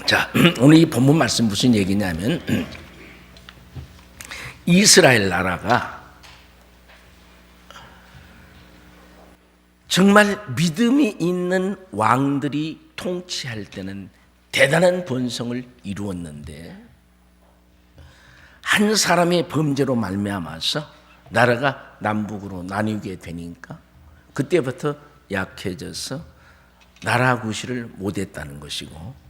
자, 오늘 이 본문 말씀 무슨 얘기냐면 이스라엘 나라가 정말 믿음이 있는 왕들이 통치할 때는 대단한 번성을 이루었는데 한 사람의 범죄로 말미암아서 나라가 남북으로 나뉘게 되니까 그때부터 약해져서 나라 구실을 못했다는 것이고,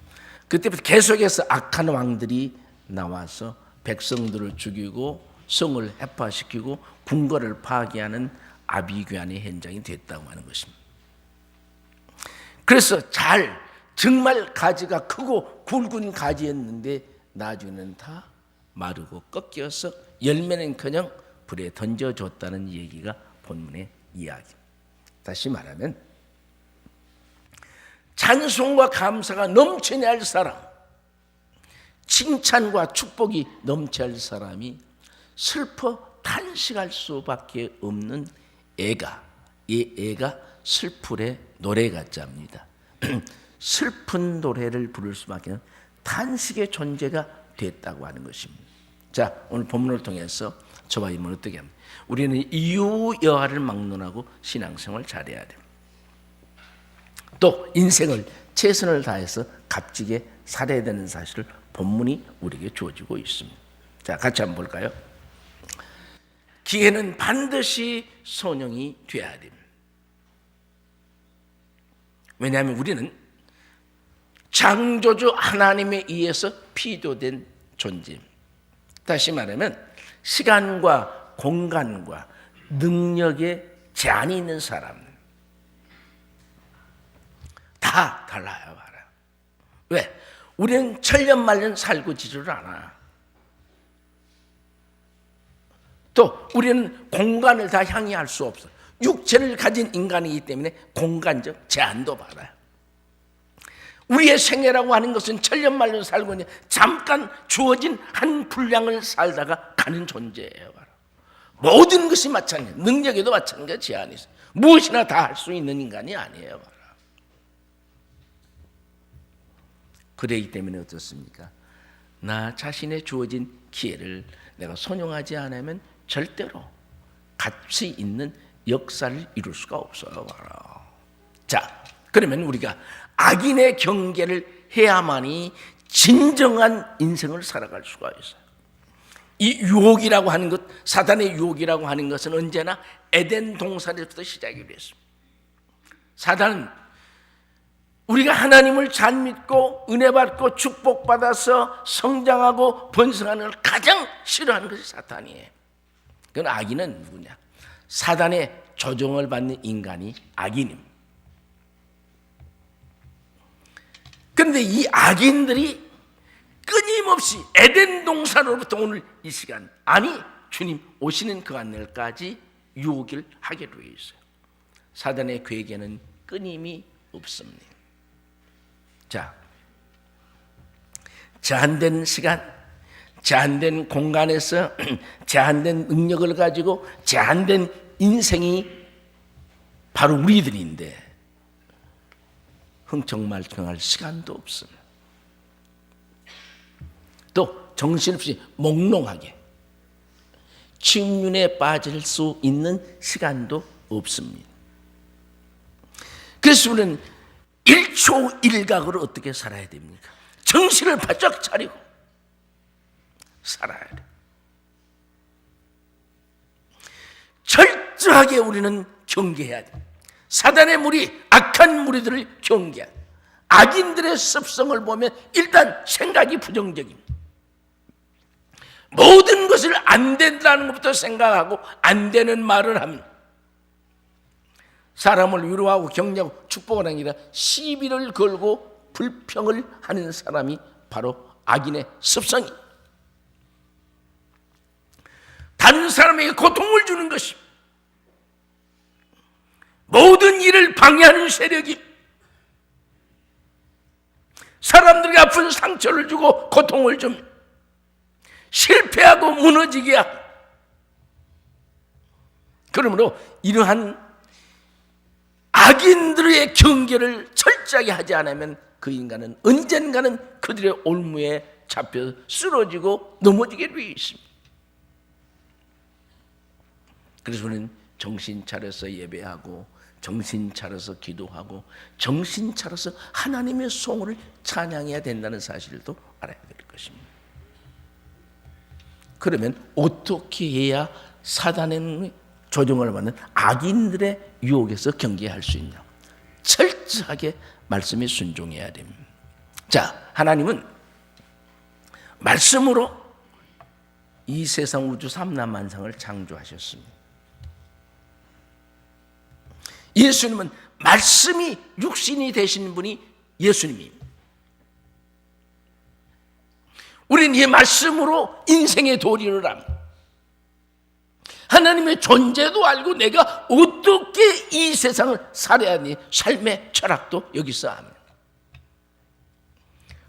그때부터 계속해서 악한 왕들이 나와서 백성들을 죽이고 성을 해파시키고 궁궐을 파괴하는 아비규환의 현장이 됐다고 하는 것입니다. 그래서 정말 가지가 크고 굵은 가지였는데 나중에는 다 마르고 꺾여서 열매는커녕 불에 던져줬다는 얘기가 본문의 이야기입니다. 다시 말하면 찬송과 감사가 넘쳐야 할 사람, 칭찬과 축복이 넘쳐야 할 사람이 슬퍼 탄식할 수밖에 없는 애가, 이 애가 슬플의 노래가짜입니다. 슬픈 노래를 부를 수밖에 없는 탄식의 존재가 됐다고 하는 것입니다. 자, 오늘 본문을 통해서 저와 이모는 어떻게 합니까? 우리는 이유여하를 막론하고 신앙생활을 잘해야 됩니다. 또 인생을 최선을 다해서 값지게 살아야 되는 사실을 본문이 우리에게 주어지고 있습니다. 자, 같이 한번 볼까요? 기회는 반드시 소명이 되어야 됩니다. 왜냐하면 우리는 창조주 하나님에 의해서 피조된 존재입니다. 다시 말하면 시간과 공간과 능력에 제한이 있는 사람, 다 달라요. 왜? 우리는 천년만년 살고 지를 않아. 또 우리는 공간을 다 향유할 수 없어. 육체를 가진 인간이기 때문에 공간적 제한도 받아요. 우리의 생애라고 하는 것은 천년만년 살고 있는 잠깐 주어진 한 분량을 살다가 가는 존재예요. 모든 것이 마찬가지예요. 능력에도 마찬가지 제한이 있어요. 무엇이나 다 할 수 있는 인간이 아니에요. 그러기 때문에 어떻습니까? 나 자신의 주어진 기회를 내가 손용하지 않으면 절대로 가치 있는 역사를 이룰 수가 없어요. 자, 그러면 우리가 악인의 경계를 해야만이 진정한 인생을 살아갈 수가 있어요. 이 유혹이라고 하는 것, 사단의 유혹이라고 하는 것은 언제나 에덴 동산에서부터 시작이 됐습니다. 사단은 우리가 하나님을 잘 믿고 은혜 받고 축복받아서 성장하고 번성하는 걸 가장 싫어하는 것이 사탄이에요. 그건 악인은 누구냐? 사단의 조종을 받는 인간이 악인입니다. 그런데 이 악인들이 끊임없이 에덴 동산으로부터 오늘 이 시간, 아니 주님 오시는 그 안날까지 유혹을 하게 되어 있어요. 사단의 계획에는 끊임이 없습니다. 자, 제한된 시간, 제한된 공간에서 제한된 능력을 가지고 제한된 인생이 바로 우리들인데 흥청말청할 시간도 없습니다. 또 정신없이 몽롱하게 침륜에 빠질 수 있는 시간도 없습니다. 그래서 우리는 1초 1각으로 어떻게 살아야 됩니까? 정신을 바짝 차리고 살아야 돼. 철저하게 우리는 경계해야 돼. 사단의 무리, 악한 무리들을 경계해야 돼. 악인들의 습성을 보면 일단 생각이 부정적입니다. 모든 것을 안 된다는 것부터 생각하고 안 되는 말을 합니다. 사람을 위로하고 격려하고 축복을 하는 게 아니라 시비를 걸고 불평을 하는 사람이 바로 악인의 습성이, 다른 사람에게 고통을 주는 것이, 모든 일을 방해하는 세력이, 사람들에게 아픈 상처를 주고 고통을 줍니다. 실패하고 무너지게 하고. 그러므로 이러한 악인들의 경계를 철저하게 하지 않으면 그 인간은 언젠가는 그들의 올무에 잡혀 쓰러지고 넘어지게 되어 있습니다. 그래서 우리는 정신 차려서 예배하고 정신 차려서 기도하고 정신 차려서 하나님의 성을 찬양해야 된다는 사실도 알아야 될 것입니다. 그러면 어떻게 해야 사단의 조종을 받는 악인들의 유혹에서 경계할 수 있냐? 철저하게 말씀에 순종해야 됩니다. 자, 하나님은 말씀으로 이 세상 우주 삼라만상을 창조하셨습니다. 예수님은 말씀이 육신이 되신 분이 예수님입니다. 우리는 이 말씀으로 인생의 도리를 합니다. 하나님의 존재도 알고 내가 어떻게 이 세상을 살아야 하니 삶의 철학도 여기서 합니다.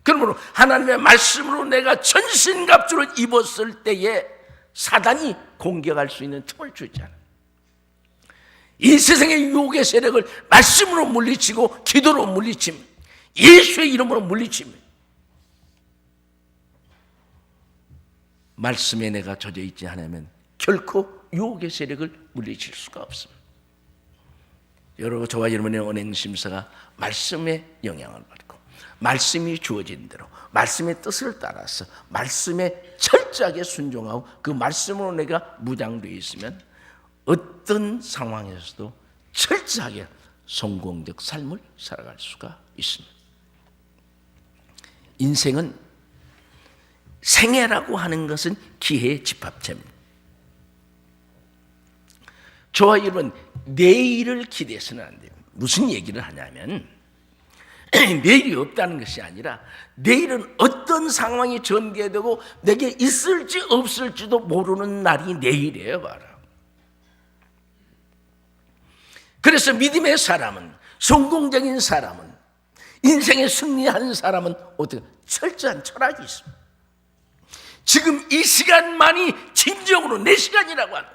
그러므로 하나님의 말씀으로 내가 전신갑주를 입었을 때에 사단이 공격할 수 있는 틈을 주지 않아요. 이 세상의 유혹의 세력을 말씀으로 물리치고 기도로 물리치면, 예수의 이름으로 물리치면 말씀에 내가 젖어 있지 않으면 결코 유혹의 세력을 물리칠 수가 없습니다. 여러분, 저와 여러분의 언행심사가 말씀의 영향을 받고 말씀이 주어진 대로 말씀의 뜻을 따라서 말씀에 철저하게 순종하고 그 말씀으로 내가 무장되어 있으면 어떤 상황에서도 철저하게 성공적 삶을 살아갈 수가 있습니다. 인생은 생애라고 하는 것은 기회의 집합체입니다. 저와 여러분, 내일을 기대해서는 안 돼요. 무슨 얘기를 하냐면 내일이 없다는 것이 아니라 내일은 어떤 상황이 전개되고 내게 있을지 없을지도 모르는 날이 내일이에요. 바로. 그래서 믿음의 사람은, 성공적인 사람은, 인생에 승리하는 사람은 어떻게 철저한 철학이 있습니다. 지금 이 시간만이 진정으로 내 시간이라고 하는.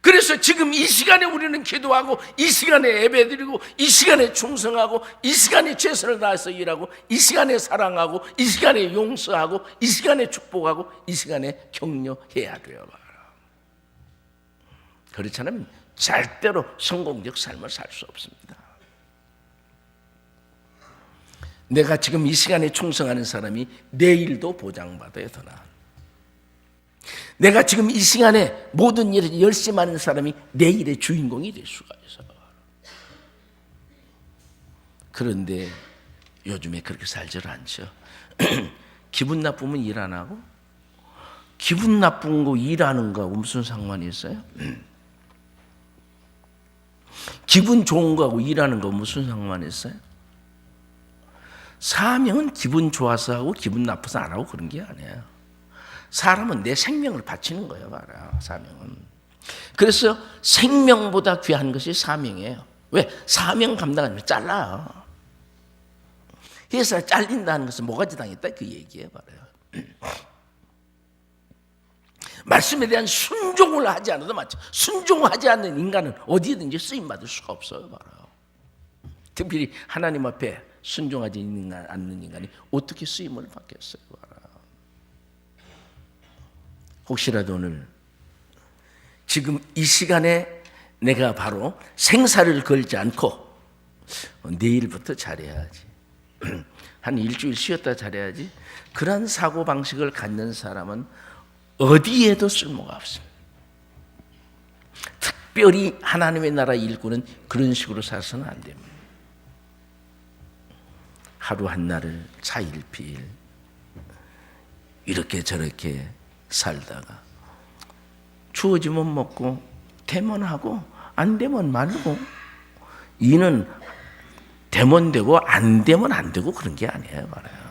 그래서 지금 이 시간에 우리는 기도하고 이 시간에 예배드리고 이 시간에 충성하고 이 시간에 최선을 다해서 일하고 이 시간에 사랑하고 이 시간에 용서하고 이 시간에 축복하고 이 시간에 격려해야 돼요. 그렇지 않으면 절대로 성공적 삶을 살 수 없습니다. 내가 지금 이 시간에 충성하는 사람이 내일도 보장받아야 더 나아. 내가 지금 이 시간에 모든 일을 열심히 하는 사람이 내일의 주인공이 될 수가 있어요. 그런데 요즘에 그렇게 살지를 않죠. 기분 나쁘면 일 안 하고 기분 나쁜 거 일하는 거하고 무슨 상관이 있어요? 기분 좋은 거하고 일하는 거 무슨 상관이 있어요? 사명은 기분 좋아서 하고 기분 나빠서 안 하고 그런 게 아니에요. 사람은 내 생명을 바치는 거예요. 알아요. 사명은. 그래서 생명보다 귀한 것이 사명이에요. 왜? 사명 감당하면 잘라요. 회사 잘린다는 것은 모가지 당했다 그 얘기예요. 말이에요. 말씀에 대한 순종을 하지 않아도 맞죠. 순종하지 않는 인간은 어디든지 쓰임받을 수가 없어요. 말이에요. 특별히 하나님 앞에 순종하지 않는 인간이 어떻게 쓰임을 받겠어요. 말이에요. 혹시라도 오늘 지금 이 시간에 내가 바로 생사를 걸지 않고 내일부터 잘해야지, 한 일주일 쉬었다 잘해야지, 그런 사고방식을 갖는 사람은 어디에도 쓸모가 없습니다. 특별히 하나님의 나라 일꾼은 그런 식으로 살아서는 안 됩니다. 하루 한 날을 차일피일 이렇게 저렇게 살다가 주어지면 먹고 되면 하고 안 되면 말고, 이는 되면 되고 안 되면 안 되고 그런 게 아니에요. 말이에요.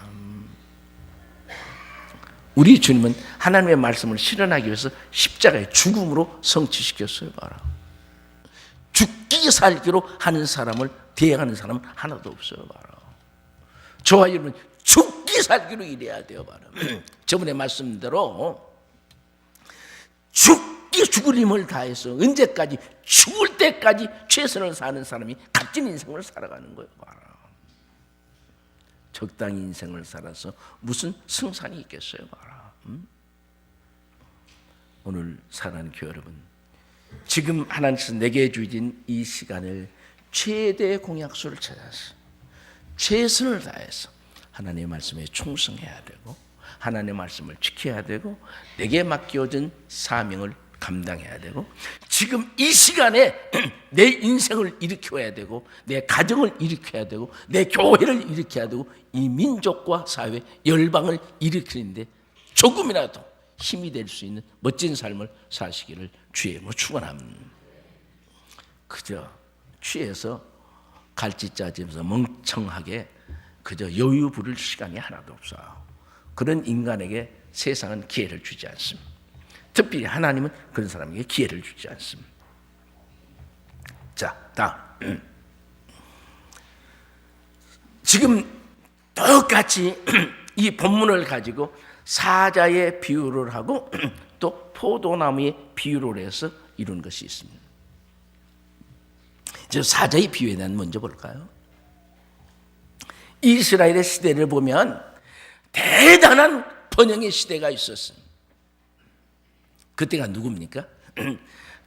우리 주님은 하나님의 말씀을 실현하기 위해서 십자가의 죽음으로 성취시켰어요. 봐라. 죽기 살기로 하는 사람을 대항하는 사람은 하나도 없어요. 봐라. 저와 여러분 죽기 살기로 일해야 돼요. 봐라. 저번에 말씀대로 죽기 죽을 힘을 다해서 언제까지 죽을 때까지 최선을 사는 사람이 값진 인생을 살아가는 거예요. 적당히 인생을 살아서 무슨 승산이 있겠어요. 오늘 사랑하는 교회 여러분, 지금 하나님께서 내게 주신 이 시간을 최대의 공약수를 찾아서 최선을 다해서 하나님의 말씀에 충성해야 되고 하나님의 말씀을 지켜야 되고 내게 맡겨진 사명을 감당해야 되고 지금 이 시간에 내 인생을 일으켜야 되고 내 가정을 일으켜야 되고 내 교회를 일으켜야 되고 이 민족과 사회 열방을 일으키는데 조금이라도 힘이 될 수 있는 멋진 삶을 사시기를 주의 이름으로 축원합니다. 그저 취해서 갈치 짜지면서 멍청하게 그저 여유 부릴 시간이 하나도 없어요. 그런 인간에게 세상은 기회를 주지 않습니다. 특별히 하나님은 그런 사람에게 기회를 주지 않습니다. 자, 다음. 지금 똑같이 이 본문을 가지고 사자의 비유를 하고 또 포도나무의 비유를 해서 이룬 것이 있습니다. 저 사자의 비유에 대한 먼저 볼까요? 이스라엘의 시대를 보면 대단한 번영의 시대가 있었습니다. 그때가 누굽니까?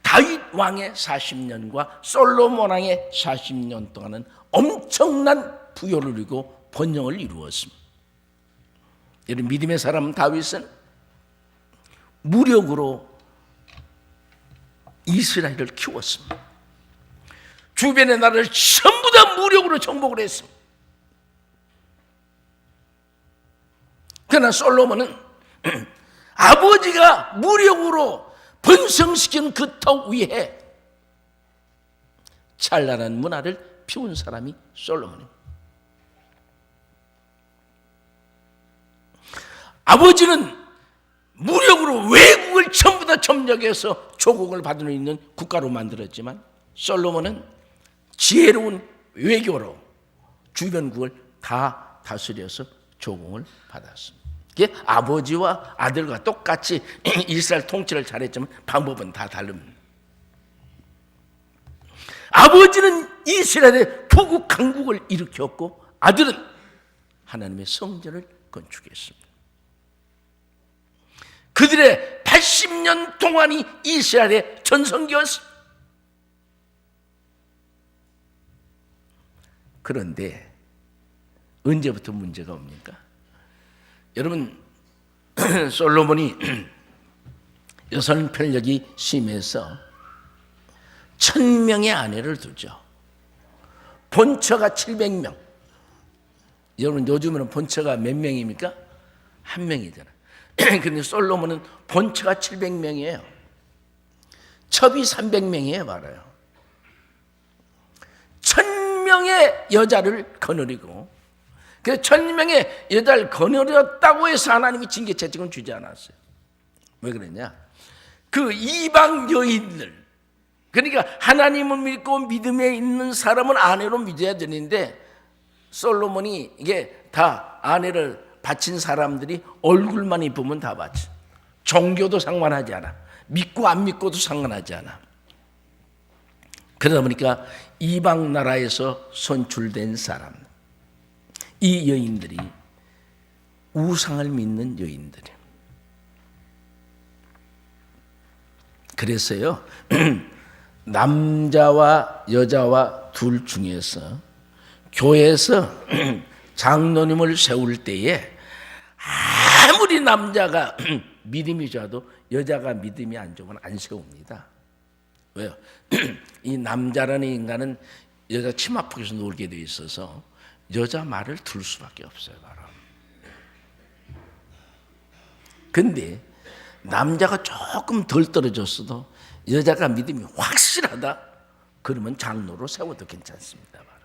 다윗 왕의 40년과 솔로몬 왕의 40년 동안은 엄청난 부요를 이루고 번영을 이루었습니다. 여러분, 믿음의 사람 다윗은 무력으로 이스라엘을 키웠습니다. 주변의 나라를 전부 다 무력으로 정복을 했습니다. 그러나 솔로몬은 아버지가 무력으로 번성시킨 그 터 위에 찬란한 문화를 피운 사람이 솔로몬입니다. 아버지는 무력으로 외국을 전부 다 점령해서 조공을 받을 수 있는 국가로 만들었지만 솔로몬은 지혜로운 외교로 주변국을 다 다스려서 조공을 받았습니다. 이게 아버지와 아들과 똑같이 이스라엘 통치를 잘했지만 방법은 다 다릅니다. 아버지는 이스라엘의 부국 강국을 일으켰고 아들은 하나님의 성전을 건축했습니다. 그들의 80년 동안이 이스라엘의 전성기였습니다. 그런데 언제부터 문제가 옵니까? 여러분, 솔로몬이 여성 편력이 심해서 1000명의 아내를 두죠. 본처가 700명. 여러분, 요즘은 본처가 몇 명입니까? 한 명이잖아요. 그런데 솔로몬은 본처가 700명이에요. 첩이 300명이에요. 말아요. 1000명의 여자를 거느리고 그 1000명의 여자를 거느렸다고 해서 하나님이 징계 채찍은 주지 않았어요. 왜 그랬냐? 그 이방 여인들, 그러니까 하나님을 믿고 믿음에 있는 사람은 아내로 믿어야 되는데 솔로몬이 이게 다 아내를 바친 사람들이 얼굴만 이쁘면 다 바치. 종교도 상관하지 않아. 믿고 안 믿고도 상관하지 않아. 그러다 보니까 이방 나라에서 선출된 사람, 이 여인들이 우상을 믿는 여인들이에요. 그래서요, 남자와 여자와 둘 중에서 교회에서 장로님을 세울 때에 아무리 남자가 믿음이 좋아도 여자가 믿음이 안 좋으면 안 세웁니다. 왜요? 이 남자라는 인간은 여자 치마폭에서 놀게 돼 있어서 여자 말을 들을 수밖에 없어요. 바로. 근데 남자가 조금 덜 떨어졌어도 여자가 믿음이 확실하다 그러면 장로로 세워도 괜찮습니다. 바로.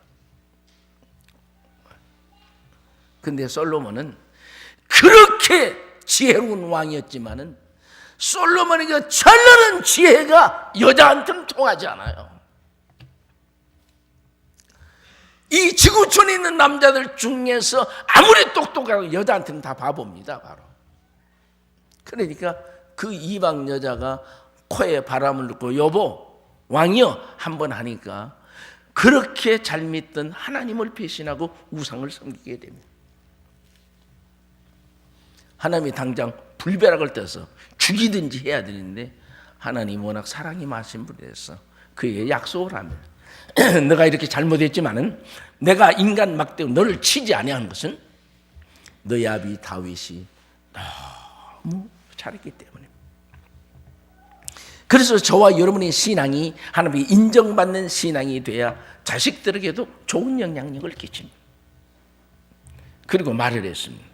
근데 솔로몬은 그렇게 지혜로운 왕이었지만은 솔로몬의 그 찬란한 지혜가 여자한테는 통하지 않아요. 이 지구촌에 있는 남자들 중에서 아무리 똑똑하고 여자한테는 다 바보입니다. 바로. 그러니까 그 이방 여자가 코에 바람을 넣고 여보 왕이여 한번 하니까 그렇게 잘 믿던 하나님을 배신하고 우상을 섬기게 됩니다. 하나님이 당장 불벼락을 떠서 죽이든지 해야 되는데 하나님 워낙 사랑이 많으신 분이라서 그에게 약속을 합니다. 너가 이렇게 잘못했지만은 내가 인간 막대로 너를 치지 아니하는 것은 너의 아비 다윗이 너무 잘했기 때문에. 그래서 저와 여러분의 신앙이 하나님이 인정받는 신앙이 돼야 자식들에게도 좋은 영향력을 끼칩니다. 그리고 말을 했습니다.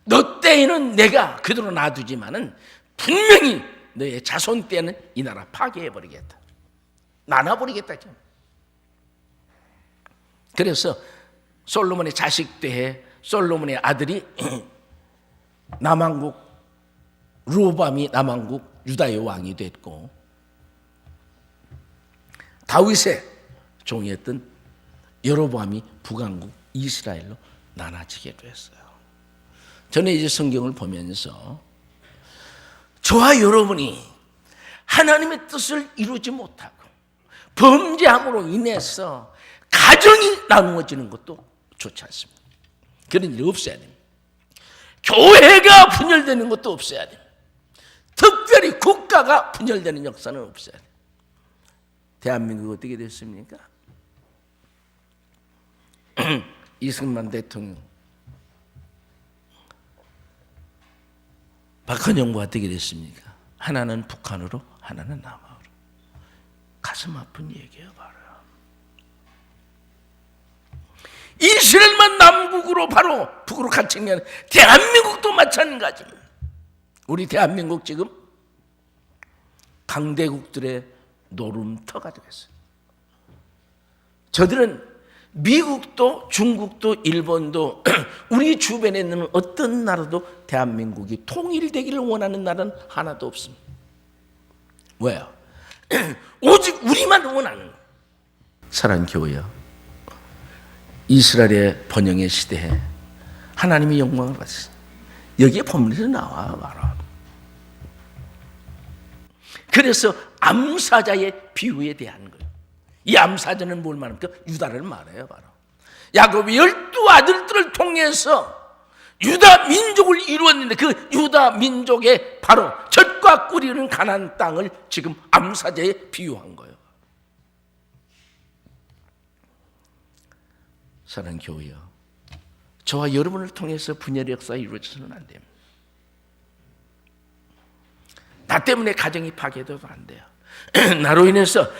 너 때에는 내가 그대로 놔두지만은 분명히 너의 자손 때는 이 나라 파괴해버리겠다. 나눠버리겠다. 그래서 솔로몬의 자식 때에 솔로몬의 아들이 남왕국 르호보암이 남왕국 유다의 왕이 됐고 다윗의 종이었던 여로보암이 북왕국 이스라엘로 나눠지게 됐어요. 저는 이제 성경을 보면서 저와 여러분이 하나님의 뜻을 이루지 못하고 범죄함으로 인해서 가정이 나누어지는 것도 좋지 않습니다. 그런 일이 없어야 됩니다. 교회가 분열되는 것도 없어야 됩니다. 특별히 국가가 분열되는 역사는 없어야 돼요. 대한민국 어떻게 됐습니까? 이승만 대통령, 박헌영과 어떻게 됐습니까? 하나는 북한으로, 하나는 남한으로. 가슴 아픈 얘기예요, 바로. 이스라엘만 남북으로 바로 북으로 갇히면 대한민국도 마찬가지입니다. 우리 대한민국 지금 강대국들의 노름터가 되었어요. 저들은 미국도 중국도 일본도 우리 주변에 있는 어떤 나라도 대한민국이 통일되기를 원하는 나라는 하나도 없습니다. 왜요? 오직 우리만 원하는 거예요. 사랑하는 교회여, 이스라엘의 번영의 시대에 하나님이 영광을 받으셨어요. 여기에 본문에서 나와 바로. 그래서 암사자의 비유에 대한 거예요. 이 암사자는 뭘 말합니까? 유다를 말해요, 바로. 야곱이 12 아들들을 통해서 유다 민족을 이루었는데 그 유다 민족의 바로 젖과 꿀이는 가나안 땅을 지금 암사자에 비유한 거예요. 사랑하는 교회여, 저와 여러분을 통해서 분열의 역사가 이루어져서는 안 됩니다. 나 때문에 가정이 파괴돼도 안 돼요. 나로 인해서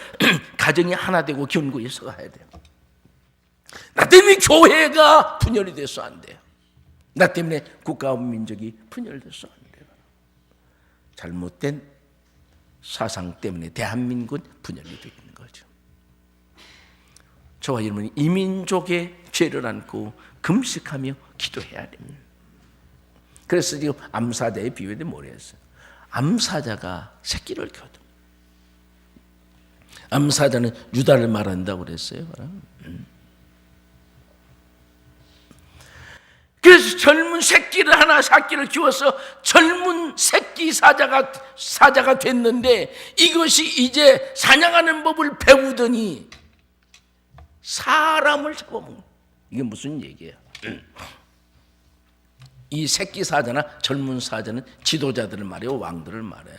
가정이 하나 되고 견고히 서가야 돼요. 나 때문에 교회가 분열이 돼서 안 돼요. 나 때문에 국가와 민족이 분열돼서 안 돼요. 잘못된 사상 때문에 대한민국은 분열이 되어 있는 거죠. 저와 여러분이 이 민족의 죄를 안고 금식하며 기도해야 됩니다. 그래서 지금 암사자의 비유에 뭐라 했어요? 암사자가 새끼를 거둬. 암사자는 유다를 말한다고 그랬어요. 그래서 젊은 새끼를 하나 새끼를 키워서 젊은 새끼 사자가 됐는데 이것이 이제 사냥하는 법을 배우더니 사람을 잡아먹는. 이게 무슨 얘기예요? 이 새끼 사자나 젊은 사자는 지도자들을 말해요, 왕들을 말해요.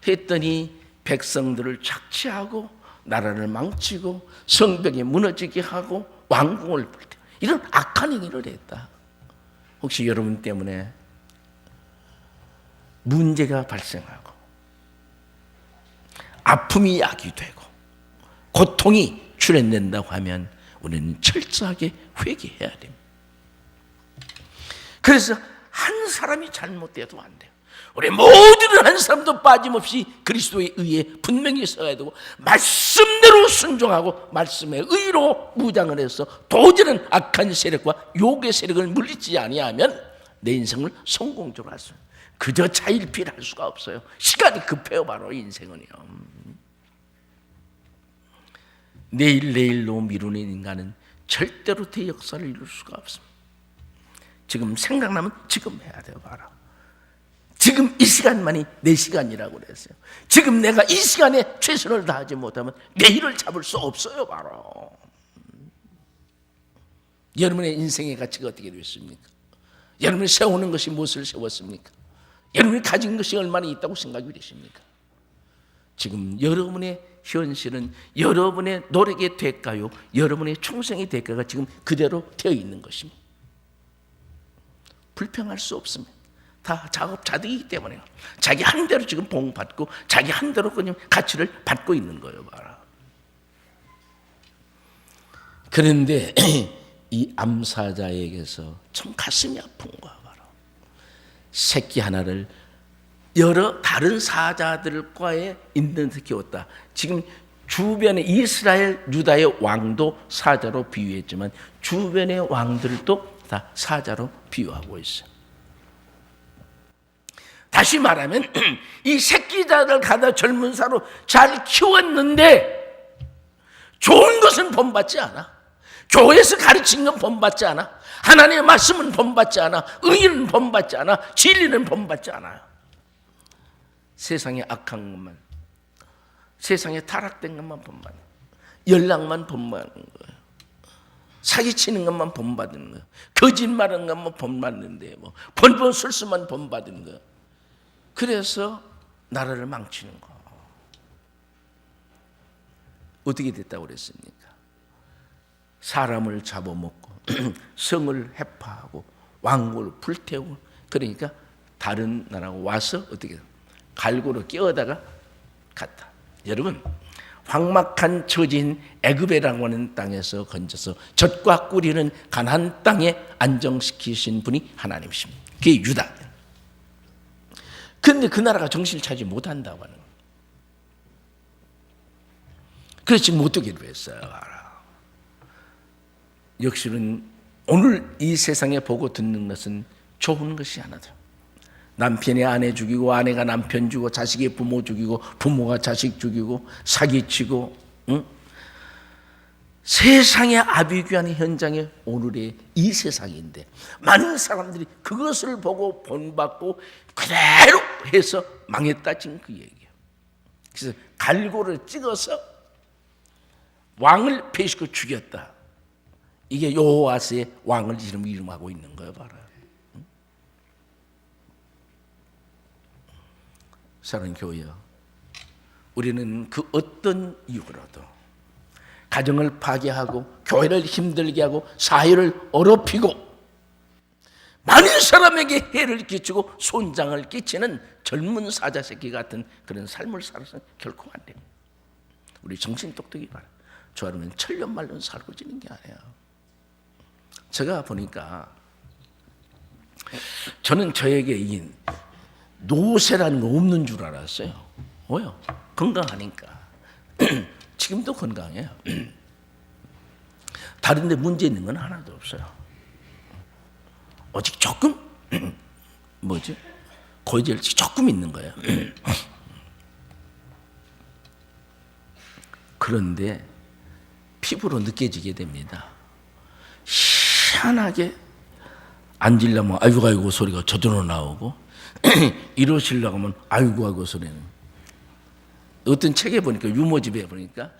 했더니 백성들을 착취하고 나라를 망치고 성벽이 무너지게 하고 왕궁을 불태 이런 악한 행위를 했다. 혹시 여러분 때문에 문제가 발생하고 아픔이 약이 되고 고통이 출현된다고 하면 우리는 철저하게 회개해야 됩니다. 그래서 한 사람이 잘못돼도 안 돼요. 우리 모두는 한 사람도 빠짐없이 그리스도의 의에 분명히 서야 되고 말씀대로 순종하고 말씀의 의로 무장을 해서 도저는 악한 세력과 욕의 세력을 물리치지 아니하면 내 인생을 성공적으로 할 수 있어요. 그저 자일피할 수가 없어요. 시간이 급해요, 바로 인생은요. 내일로 미루는 인간은 절대로 대역사를 이룰 수가 없습니다. 지금 생각나면 지금 해야 돼요, 바로. 지금 이 시간만이 내 시간이라고 그랬어요. 지금 내가 이 시간에 최선을 다하지 못하면 내일을 잡을 수 없어요. 바로 여러분의 인생의 가치가 어떻게 되었습니까? 여러분이 세우는 것이 무엇을 세웠습니까? 여러분이 가진 것이 얼마나 있다고 생각이 되십니까? 지금 여러분의 현실은 여러분의 노력의 대가요, 여러분의 충성의 대가가 지금 그대로 되어 있는 것입니다. 불평할 수 없습니다. 다 작업자들이기 때문에요. 자기 한 대로 지금 봉받고 자기 한 대로 그냥 가치를 받고 있는 거예요. 봐라. 그런데 이 암사자에게서 참 가슴이 아픈 거야. 바로 새끼 하나를 여러 다른 사자들과의 인연에서 키웠다. 지금 주변의 이스라엘 유다의 왕도 사자로 비유했지만 주변의 왕들도 다 사자로 비유하고 있어요. 다시 말하면 이 새끼자를 갖다 젊은 사로 잘 키웠는데 좋은 것은 본받지 않아. 교회에서 가르친 건 본받지 않아. 하나님의 말씀은 본받지 않아. 의의는 본받지 않아. 진리는 본받지 않아요. 세상에 악한 것만, 세상에 타락된 것만 본받는, 연락만 본받는 거예요. 사기치는 것만 본받는 거예요. 거짓말하는 것만 본받는데 뭐 번번 술수만 본받는 거예요. 그래서 나라를 망치는 거. 어떻게 됐다고 그랬습니까? 사람을 잡아먹고 성을 해파하고 왕국을 불태우고, 그러니까 다른 나라가 와서 어떻게 갈고로 끼어다가 갔다. 여러분, 황막한 처지인 애굽이라고 하는 땅에서 건져서 젖과 꿀이는 가나안 땅에 안정시키신 분이 하나님이십니다. 그게 유다. 그런데 그 나라가 정신을 차지 못한다고 하는 거예요. 그래서 지금 못 되기로 했어요. 역시는 오늘 이 세상에 보고 듣는 것은 좋은 것이 하나도. 남편이 아내 죽이고 아내가 남편 죽이고 자식이 부모 죽이고 부모가 자식 죽이고 사기치고, 응? 세상의 아비규환의 현장이 오늘의 이 세상인데 많은 사람들이 그것을 보고 본받고 그대로 해서 망했다, 지금 그 얘기예요. 그래서 갈고를 찍어서 왕을 폐시고 죽였다. 이게 여호와스의 왕을 지금 이름하고 있는 거예요. 바로. 사랑하는 교회여, 우리는 그 어떤 이유로도 가정을 파괴하고 교회를 힘들게 하고 사회를 어렵히고 많은 사람에게 해를 끼치고 손장을 끼치는 젊은 사자 새끼 같은 그런 삶을 살아서는 결코 안 됩니다. 우리 정신 똑똑히 봐라. 저 여러분 천년만년 살고 지는 게 아니에요. 제가 보니까 저는 저에게 이 노쇠라는 거 없는 줄 알았어요. 왜요? 건강하니까. 지금도 건강해요. 다른 데 문제 있는 건 하나도 없어요. 오직 조금 고지혈증이 조금 있는 거예요. 그런데 피부로 느껴지게 됩니다. 희한하게 앉으려면 아이고 아이고 소리가 저절로 나오고 이러시려고 하면 아이고 아이고 소리는. 어떤 책에 보니까, 유머집에 보니까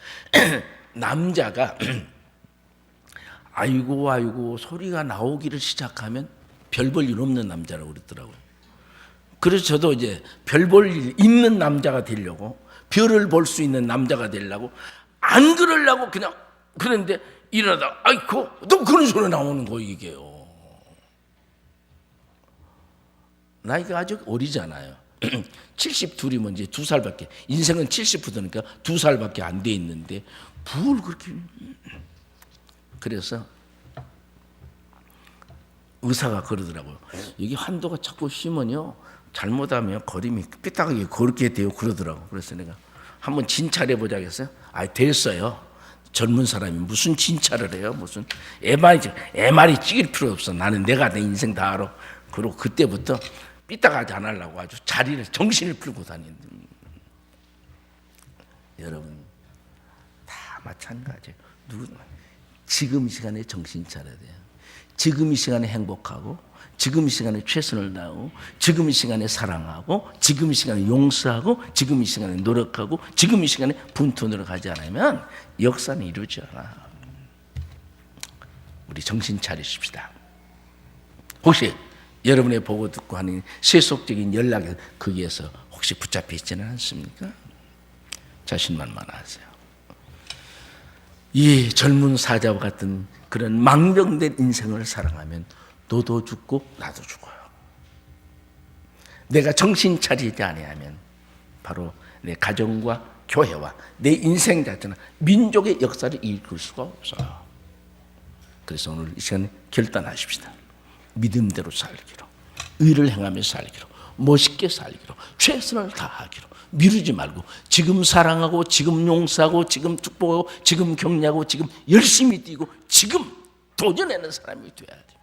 남자가 아이고 아이고 소리가 나오기를 시작하면 별 볼 일 없는 남자라고 그러더라고요. 그래서 저도 이제 별 볼 일 있는 남자가 되려고, 별을 볼 수 있는 남자가 되려고 안 그러려고 그냥, 그런데 일어나다 아이고 또 그런 소리 나오는 거. 이게요. 나이가 아직 어리잖아요. 72이면 이제 2살밖에, 인생은 70부터니까 2살밖에 안 돼 있는데 뭘 그렇게. 그래서 의사가 그러더라고요. 여기 한도가 자꾸 심으면요 잘못하면 거림이 삐딱하게 그렇게 돼요 그러더라고. 그래서 내가 한번 진찰해 보자겠어요. 아, 됐어요. 젊은 사람이 무슨 진찰을 해요? 무슨 MR이 찍을 필요 없어. 나는 내가 내 인생 다 알아. 그리고 그때부터 삐딱하지 안 하려고 아주 자리를, 정신을 풀고 다니는. 여러분 다 마찬가지예요. 지금 시간에 정신 차려야 돼요. 지금 이 시간에 행복하고, 지금 이 시간에 최선을 다하고, 지금 이 시간에 사랑하고, 지금 이 시간에 용서하고, 지금 이 시간에 노력하고, 지금 이 시간에 분투 노력하지 않으면 역사는 이루지 않아. 우리 정신 차리십시다. 혹시 여러분의 보고 듣고 하는 세속적인 연락에 거기에서 혹시 붙잡혀 있지는 않습니까? 자신만만하세요. 이 젊은 사자와 같은 그런 망정된 인생을 살아가면 너도 죽고 나도 죽어요. 내가 정신 차리지 아니하면 바로 내 가정과 교회와 내 인생 자체나 민족의 역사를 이끌 수가 없어요. 그래서 오늘 이 시간에 결단하십시다. 믿음대로 살기로, 의를 행하며 살기로, 멋있게 살기로, 최선을 다하기로, 미루지 말고 지금 사랑하고, 지금 용서하고, 지금 축복하고, 지금 격려하고, 지금 열심히 뛰고, 지금 도전하는 사람이 돼야 돼요.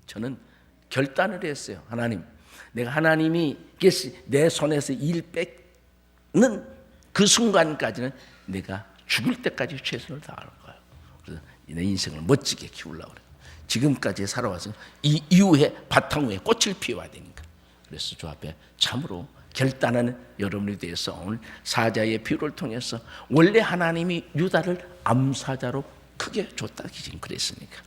저는 결단을 했어요. 하나님, 내가 하나님이 내 손에서 일 뺏는 그 순간까지는 내가 죽을 때까지 최선을 다할 거예요. 그래서 내 인생을 멋지게 키우려고 그래요. 지금까지 살아와서 이 이후에 바탕 위에 꽃을 피워야 되니까. 그래서 저 앞에 참으로 결단하는 여러분에 대해서 오늘 사자의 비유를 통해서 원래 하나님이 유다를 암사자로 크게 줬다 지금 그랬으니까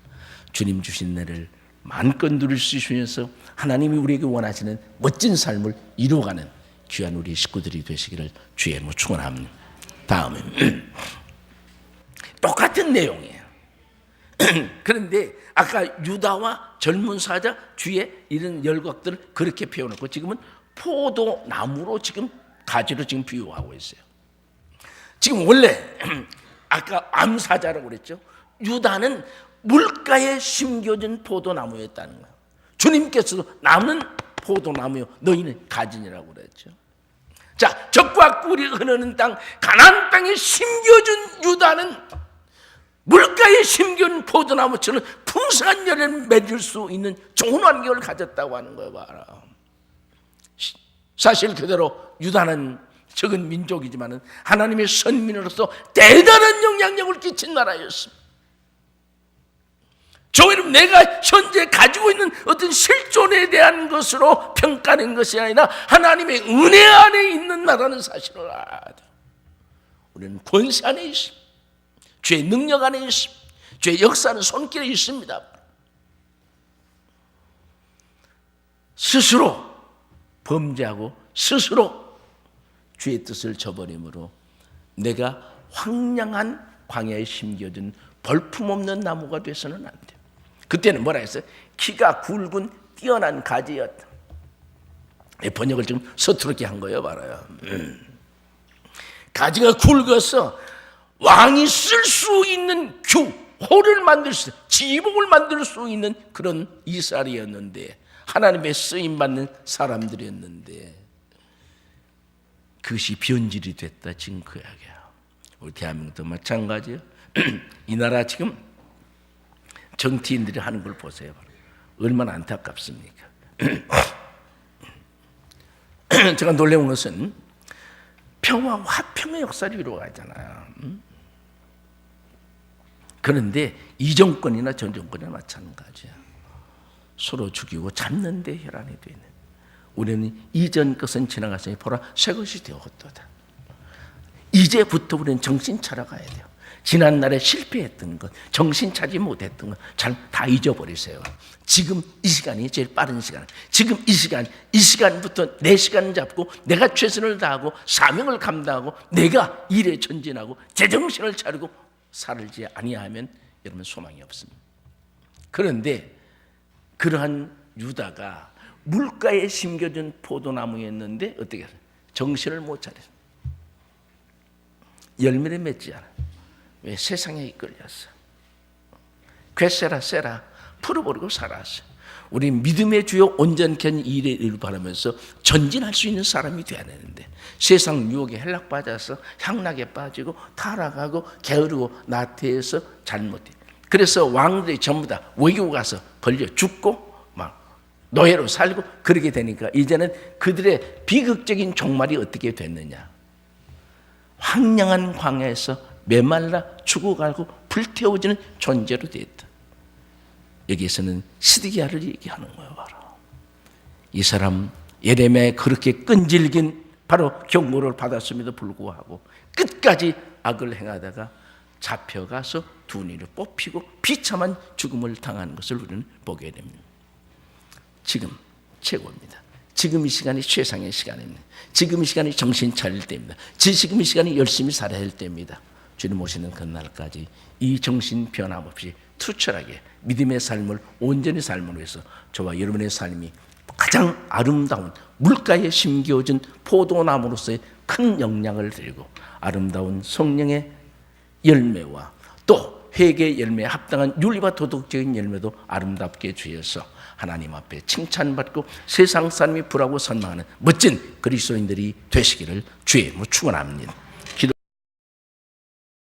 주님 주신 은혜를 마음껏 누릴 수 있으면서 하나님이 우리에게 원하시는 멋진 삶을 이루어가는 귀한 우리 식구들이 되시기를 주의 이름으로 축원합니다. 다음은 똑같은 내용이에요. 그런데 아까 유다와 젊은 사자 주의 이런 열곽들을 그렇게 표현했고 지금은 포도나무로 지금 가지로 지금 비유하고 있어요. 지금 원래 아까 암사자라고 그랬죠. 유다는 물가에 심겨진 포도나무였다는 거예요. 주님께서도 나는 포도나무요 너희는 가진이라고 그랬죠. 자, 적과 꿀이 흐르는 땅 가나안 땅에 심겨진 유다는 물가에 심겨진 포도나무처럼 풍성한 열매를 맺을 수 있는 좋은 환경을 가졌다고 하는 거예요. 봐라. 사실 그대로 유다는 적은 민족이지만 하나님의 선민으로서 대단한 영향력을 끼친 나라였습니다. 저 여러분, 내가 현재 가지고 있는 어떤 실존에 대한 것으로 평가하는 것이 아니라 하나님의 은혜 안에 있는 나라는 사실을 알아야 돼요. 우리는 권세 안에 있습니다. 주의 능력 안에 있습니다. 주의 역사는 손길에 있습니다. 스스로 범죄하고 스스로 주의 뜻을 저버림으로 내가 황량한 광야에 심겨진 벌품없는 나무가 돼서는 안 돼요. 그때는 뭐라 했어요? 키가 굵은 뛰어난 가지였다. 번역을 좀 서투르게 한 거예요. 말아요. 가지가 굵어서 왕이 쓸 수 있는 호를 만들 수, 지복을 만들 수 있는 그런 이스라엘이었는데 하나님의 쓰임받는 사람들이었는데 그것이 변질이 됐다. 지금 그 이야기야. 우리 대한민국도 마찬가지예요. 이 나라 지금 정치인들이 하는 걸 보세요. 얼마나 안타깝습니까? 제가 놀라운 것은 평화와 화평의 역사를 이루어가잖아요. 그런데 이 정권이나 전 정권이나 마찬가지야. 서로 죽이고 잡는 데 혈안이 되는. 우리는 이전 것은 지나갔으니 보라 새 것이 되었도다. 이제부터 우리는 정신 차려가야 돼요. 지난날에 실패했던 것, 정신 차지 못했던 것 잘 다 잊어버리세요. 지금 이 시간이 제일 빠른 시간. 지금 이 시간부터 내 시간을 잡고 내가 최선을 다하고 사명을 감당하고 내가 일에 전진하고 제정신을 차리고 살지 아니하면 여러분 소망이 없습니다. 그런데 그러한 유다가 물가에 심겨진 포도나무였는데 어떻게 해요? 정신을 못 차렸어요. 열매를 맺지 않아요. 왜? 세상에 이끌렸어. 괴세라 세라 풀어버리고 살았어. 우리 믿음의 주요 온전케 일을 바라면서 전진할 수 있는 사람이 되어야 되는데 세상 유혹에 헬락받아서 향락에 빠지고 타락하고 게으르고 나태해서 잘못해. 그래서 왕들이 전부 다 외국 가서 걸려 죽고 막 노예로 살고 그렇게 되니까 이제는 그들의 비극적인 종말이 어떻게 됐느냐. 황량한 광야에서 메말라 죽어가고 불태워지는 존재로 되었다. 여기에서는 시드기야를 얘기하는 거예요. 바로 이 사람 예레미야에 그렇게 끈질긴 바로 경고를 받았음에도 불구하고 끝까지 악을 행하다가 잡혀가서 둔이를 뽑히고 비참한 죽음을 당하는 것을 우리는 보게 됩니다. 지금 최고입니다. 지금 이 시간이 최상의 시간입니다. 지금 이 시간이 정신 차릴 때입니다. 지금 이 시간이 열심히 살아야 할 때입니다. 주님 오시는 그날까지 이 정신 변함없이 투철하게 믿음의 삶을 온전히 삶으로 해서 저와 여러분의 삶이 가장 아름다운 물가에 심겨진 포도나무로서의 큰 영향을 드리고 아름다운 성령의 열매와 또 회개의 열매에 합당한 윤리와 도덕적인 열매도 아름답게 주셔서 하나님 앞에 칭찬받고 세상 사람이 부라고 선망하는 멋진 그리스도인들이 되시기를 주의 이름으로 축원합니다.